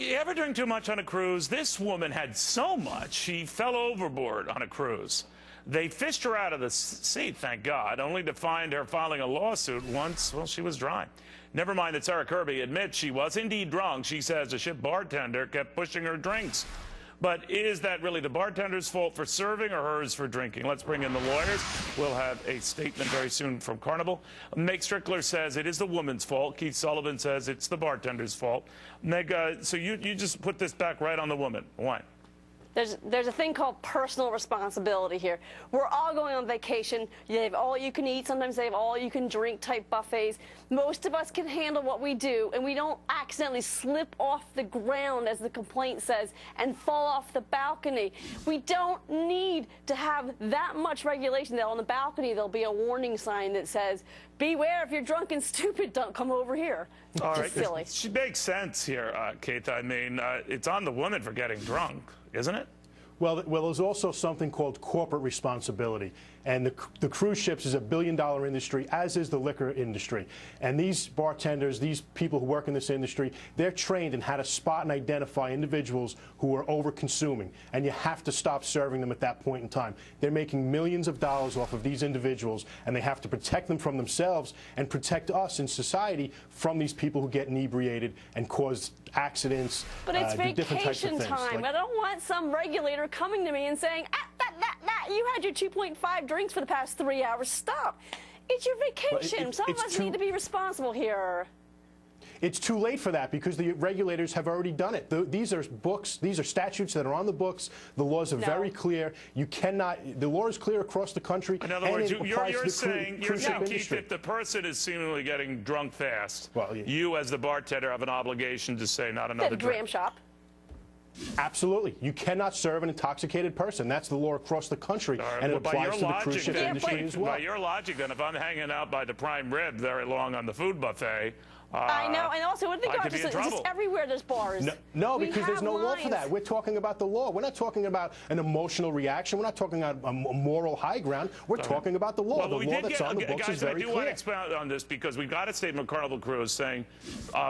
You ever drink too much on a cruise? This woman had so much, she fell overboard on a cruise. They fished her out of the seat, thank God, only to find her filing a lawsuit once, well, she was dry. Never mind that Sarah Kirby admits she was indeed drunk. She says the ship bartender kept pushing her drinks. But is that really the bartender's fault for serving or hers for drinking? Let's bring in the lawyers. We'll have a statement very soon from Carnival. Meg Strickler says it is the woman's fault. Keith Sullivan says it's the bartender's fault. Meg, so you just put this back right on the woman. Why? There's a thing called personal responsibility here. We're all going on vacation. They have all you can eat. Sometimes they have all you can drink type buffets. Most of us can handle what we do, and we don't accidentally slip off the ground, as the complaint says, and fall off the balcony. We don't need to have that much regulation that on the balcony there'll be a warning sign that says, beware, if you're drunk and stupid, don't come over here. All right. Silly. She makes sense here, Keith. I mean, it's on the woman for getting drunk, isn't it? Well, there's also something called corporate responsibility. And the cruise ships is a billion-dollar industry, as is the liquor industry. And these bartenders, these people who work in this industry, they're trained in how to spot and identify individuals who are over-consuming. And you have to stop serving them at that point in time. They're making millions of dollars off of these individuals, and they have to protect them from themselves and protect us in society from these people who get inebriated and cause accidents. But it's vacation time. I don't want some regulator coming to me and saying, you had your 2.5 drinks for the past 3 hours. Stop. It's your vacation. Some of us need to be responsible here. It's too late for that because the regulators have already done it. These are books, these are statutes that are on the books. The laws are very clear. You cannot, the law is clear across the country. In other words, you're saying, Keith, if the person is seemingly getting drunk fast, you as the bartender have an obligation to say not another drink. Dram shop. Absolutely. You cannot serve an intoxicated person. That's the law across the country, and it applies to the cruise ship industry as well. By your logic, then, if I'm hanging out by the prime rib very long on the food buffet, I know, and also, what are they just everywhere there's bars. No, because there's no law for that. We're talking about the law. We're not talking about an emotional reaction. We're not talking about a moral high ground. We're talking about the law. Well, the law that's on the books is very clear. I do want to expound on this because we got a statement from Carnival Cruise saying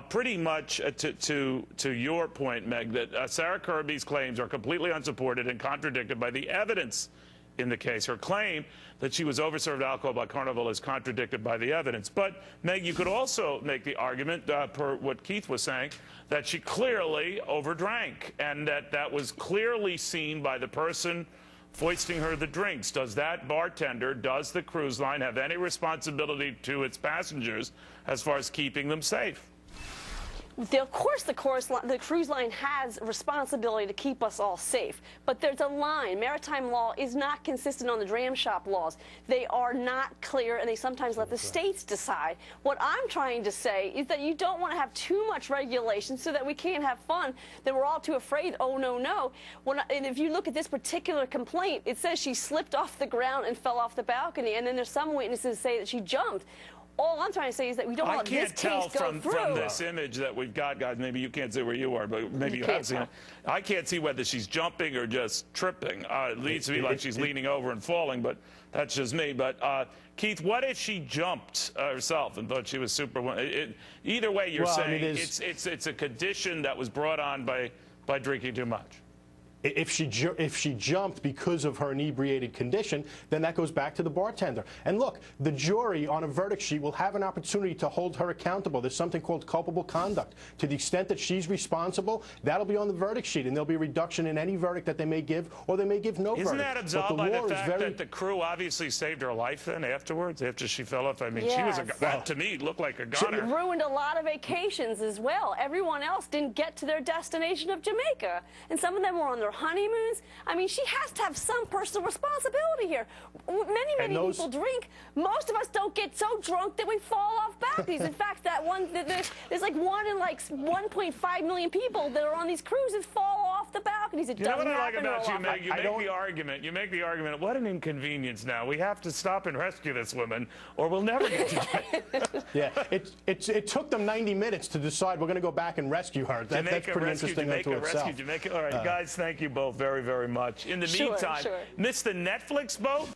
pretty much to your point, Meg, that Sarah Kirby's claims are completely unsupported and contradicted by the evidence in the case. Her claim that she was overserved alcohol by Carnival is contradicted by the evidence. But, Meg, you could also make the argument, per what Keith was saying, that she clearly overdrank and that was clearly seen by the person foisting her the drinks. Does that bartender, does the cruise line have any responsibility to its passengers as far as keeping them safe? Of course, the cruise line has a responsibility to keep us all safe, but there's a line. Maritime law is not consistent on the dram shop laws. They are not clear, and they sometimes let the states decide. What I'm trying to say is that you don't want to have too much regulation so that we can't have fun, that we're all too afraid, oh, no, no. And if you look at this particular complaint, it says she slipped off the ground and fell off the balcony, and then there's some witnesses say that she jumped. All I'm trying to say is that we don't let this case go through. I can't tell from this image that we've got, guys, maybe you can't see where you are, but maybe you have seen it. I can't see whether she's jumping or just tripping. It leads to me like she's leaning over and falling, but that's just me. But, Keith, what if she jumped herself and thought she was super... Either way, you're saying it's a condition that was brought on by drinking too much. If she jumped because of her inebriated condition, then that goes back to the bartender. And look, the jury on a verdict sheet will have an opportunity to hold her accountable. There's something called culpable conduct. To the extent that she's responsible, that'll be on the verdict sheet, and there'll be a reduction in any verdict that they may give, or they may give no verdict. Isn't that absolved by the fact that the crew obviously saved her life then afterwards, after she fell off? I mean, she was to me, looked like a gunner. She ruined a lot of vacations as well. Everyone else didn't get to their destination of Jamaica, and some of them were on their honeymoons. I mean, she has to have some personal responsibility here. Many people drink. Most of us don't get so drunk that we fall off balconies. In fact, there's like 1 in like 1.5 million people that are on these cruises fall off the balconies. It doesn't happen. You know what I like about you, Meg? You make the argument. What an inconvenience! Now we have to stop and rescue this woman, or we'll never get to Jamaica. Yeah, it took them 90 minutes to decide we're going to go back and rescue her. That's pretty interesting unto itself. All right, guys, thank you both very, very much. In the meantime, miss the Netflix boat?